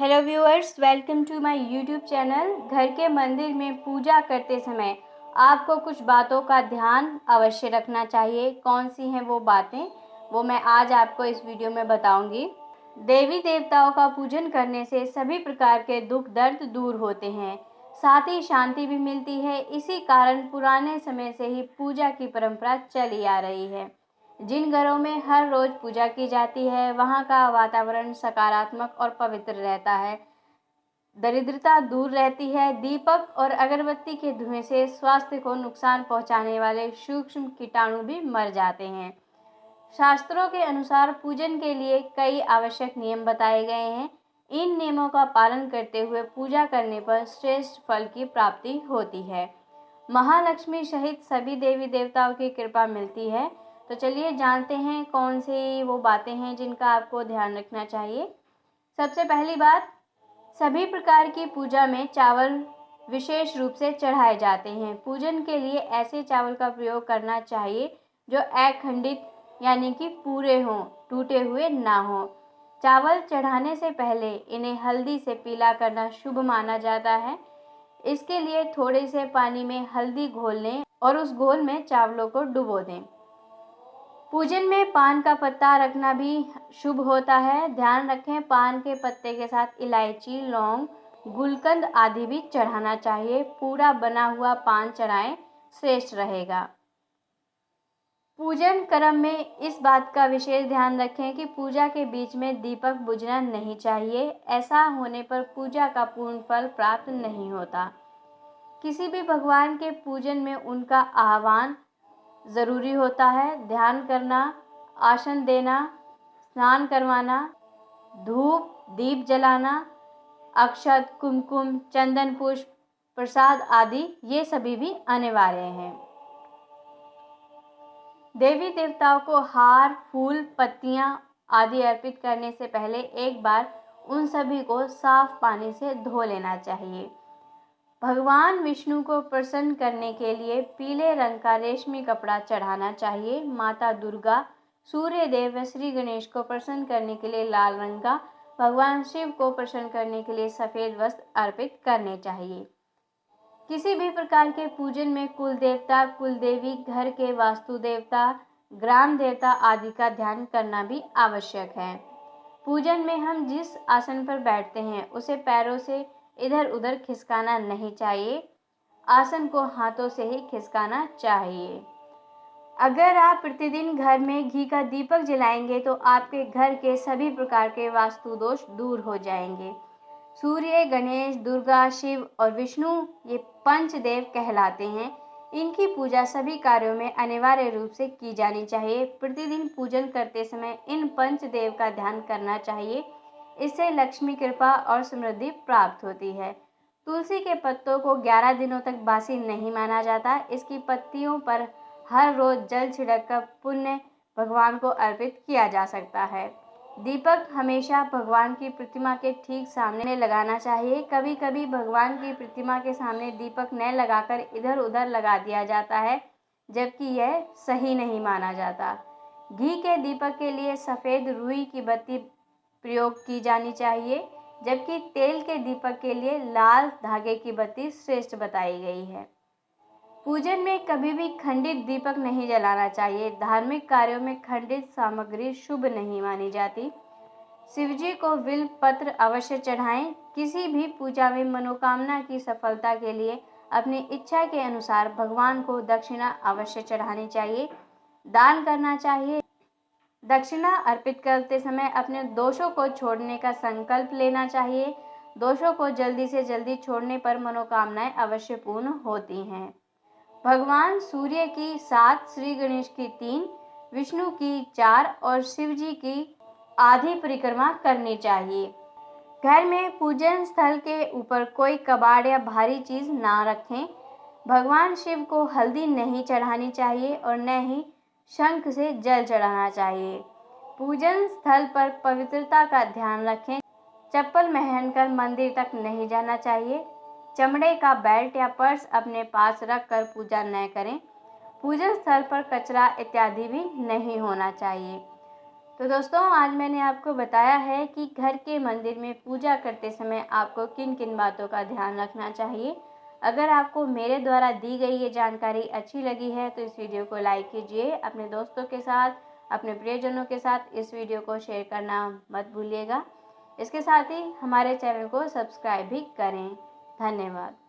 Hello viewers, welcome to my YouTube channel. घर के मंदिर में पूजा करते समय आपको कुछ बातों का ध्यान अवश्य रखना चाहिए। कौन सी हैं वो बातें, वो मैं आज आपको इस वीडियो में बताऊंगी। देवी देवताओं का पूजन करने से सभी प्रकार के दुख दर्द दूर होते हैं, साथ ही शांति भी मिलती है। इसी कारण पुराने समय से ही पूजा की परंपरा चली आ रही है। जिन घरों में हर रोज पूजा की जाती है वहाँ का वातावरण सकारात्मक और पवित्र रहता है, दरिद्रता दूर रहती है। दीपक और अगरबत्ती के धुएं से स्वास्थ्य को नुकसान पहुंचाने वाले सूक्ष्म कीटाणु भी मर जाते हैं। शास्त्रों के अनुसार पूजन के लिए कई आवश्यक नियम बताए गए हैं। इन नियमों का पालन करते हुए पूजा करने पर श्रेष्ठ फल की प्राप्ति होती है। महालक्ष्मी सहित सभी देवी देवताओं की कृपा मिलती है। तो चलिए जानते हैं कौन सी वो बातें हैं जिनका आपको ध्यान रखना चाहिए। सबसे पहली बात, सभी प्रकार की पूजा में चावल विशेष रूप से चढ़ाए जाते हैं। पूजन के लिए ऐसे चावल का प्रयोग करना चाहिए जो अखंडित यानी कि पूरे हों, टूटे हुए ना हों। चावल चढ़ाने से पहले इन्हें हल्दी से पीला करना शुभ माना जाता है। इसके लिए थोड़े से पानी में हल्दी घोल लें और उस घोल में चावलों को डुबो दें। पूजन में पान का पत्ता रखना भी शुभ होता है। ध्यान रखें, पान के पत्ते के साथ इलायची, लौंग, गुलकंद आदि भी चढ़ाना चाहिए। पूरा बना हुआ पान चढ़ाएं, श्रेष्ठ रहेगा। पूजन क्रम में इस बात का विशेष ध्यान रखें कि पूजा के बीच में दीपक बुझना नहीं चाहिए। ऐसा होने पर पूजा का पूर्ण फल प्राप्त नहीं होता। किसी भी भगवान के पूजन में उनका आह्वान ज़रूरी होता है। ध्यान करना, आसन देना, स्नान करवाना, धूप दीप जलाना, अक्षत, कुमकुम, चंदन पुष्प, प्रसाद आदि ये सभी भी अनिवार्य हैं। देवी देवताओं को हार, फूल, पत्तियां आदि अर्पित करने से पहले एक बार उन सभी को साफ पानी से धो लेना चाहिए। भगवान विष्णु को प्रसन्न करने के लिए पीले रंग का रेशमी कपड़ा चढ़ाना चाहिए। माता दुर्गा, सूर्य देव व श्री गणेश को प्रसन्न करने के लिए लाल रंग का, भगवान शिव को प्रसन्न करने के लिए सफ़ेद वस्त्र अर्पित करने चाहिए। किसी भी प्रकार के पूजन में कुल देवता, कुल देवी, घर के वास्तु देवता, ग्राम देवता आदि का ध्यान करना भी आवश्यक है। पूजन में हम जिस आसन पर बैठते हैं उसे पैरों से इधर उधर खिसकाना नहीं चाहिए। आसन को हाथों से ही खिसकाना चाहिए। अगर आप प्रतिदिन घर में घी का दीपक जलाएंगे तो आपके घर के सभी प्रकार के वास्तु दोष दूर हो जाएंगे। सूर्य, गणेश, दुर्गा, शिव और विष्णु ये पंचदेव कहलाते हैं। इनकी पूजा सभी कार्यों में अनिवार्य रूप से की जानी चाहिए। प्रतिदिन पूजन करते समय इन पंचदेव का ध्यान करना चाहिए। इससे लक्ष्मी कृपा और समृद्धि प्राप्त होती है। तुलसी के पत्तों को 11 दिनों तक बासी नहीं माना जाता। इसकी पत्तियों पर हर रोज जल छिड़ककर पुण्य भगवान को अर्पित किया जा सकता है। दीपक हमेशा भगवान की प्रतिमा के ठीक सामने लगाना चाहिए। कभी कभी भगवान की प्रतिमा के सामने दीपक न लगाकर इधर उधर लगा दिया जाता है, जबकि यह सही नहीं माना जाता। घी के दीपक के लिए सफ़ेद रुई की बत्ती प्रयोग की जानी चाहिए, जबकि तेल के दीपक के लिए लाल धागे की बत्ती श्रेष्ठ बताई गई है। पूजन में कभी भी खंडित दीपक नहीं जलाना चाहिए। धार्मिक कार्यों में खंडित सामग्री शुभ नहीं मानी जाती। शिवजी को बिल्व पत्र अवश्य चढ़ाएं। किसी भी पूजा में मनोकामना की सफलता के लिए अपनी इच्छा के अनुसार भगवान को दक्षिणा अवश्य चढ़ानी चाहिए, दान करना चाहिए। दक्षिणा अर्पित करते समय अपने दोषों को छोड़ने का संकल्प लेना चाहिए। दोषों को जल्दी से जल्दी छोड़ने पर मनोकामनाएं अवश्य पूर्ण होती हैं। भगवान सूर्य की 7, श्री गणेश की 3, विष्णु की 4 और शिव जी की आधी परिक्रमा करनी चाहिए। घर में पूजन स्थल के ऊपर कोई कबाड़ या भारी चीज ना रखें। भगवान शिव को हल्दी नहीं चढ़ानी चाहिए और न ही शंख से जल चढ़ाना चाहिए। पूजन स्थल पर पवित्रता का ध्यान रखें। चप्पल पहनकर मंदिर तक नहीं जाना चाहिए। चमड़े का बेल्ट या पर्स अपने पास रखकर पूजा न करें। पूजन स्थल पर कचरा इत्यादि भी नहीं होना चाहिए। तो दोस्तों, आज मैंने आपको बताया है कि घर के मंदिर में पूजा करते समय आपको किन किन बातों का ध्यान रखना चाहिए। अगर आपको मेरे द्वारा दी गई ये जानकारी अच्छी लगी है तो इस वीडियो को लाइक कीजिए, अपने दोस्तों के साथ, अपने प्रियजनों के साथ इस वीडियो को शेयर करना मत भूलिएगा। इसके साथ ही हमारे चैनल को सब्सक्राइब भी करें। धन्यवाद।